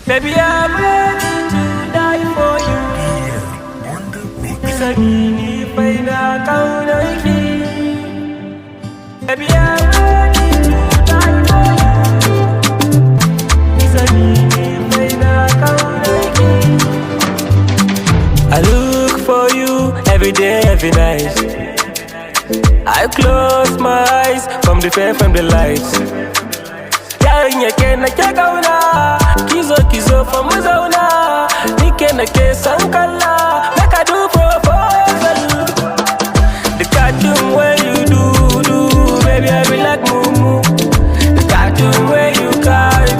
Baby, I'm ready to die for you. Sani fai na kaunarki. Baby, I'm ready to die for you. Sani fai na kaunarki. I look for you every day, every night. I close my eyes from the fame, from the lights. Yarinya ke nake kauna, kizo fa mu zauna. Ni ke nake san kalla, make I do proposal. The cartoon where you do, baby I be like mumu. The cartoon where you carry,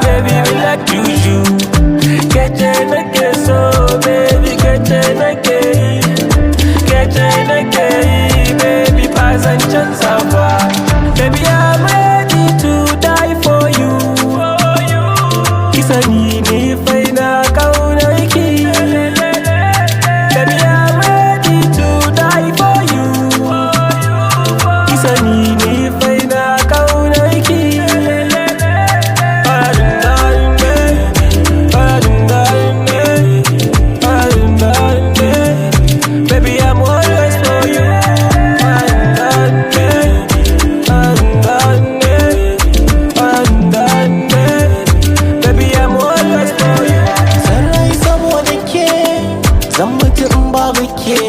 baby I be like juju. Keche nake so, baby keche nake, baby pass and chanceava. Baby I'm ready to die for you. Kisani ni fai na kaunarki. Baby I'm ready to die for you. Kisani ni fai na kaunarki. Baby I'm always for you. Baby I'm always for you. Sarai saboda ke zan mutu in babu ke.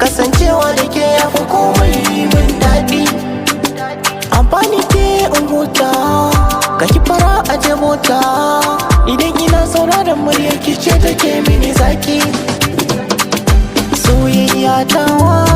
Kasancewa da ke yafi komai min daɗi. Amfani ke in huta, ka ki fara aje mota. Idan ina sauraron muryar ki ce take mini zaki. Soyayya tawa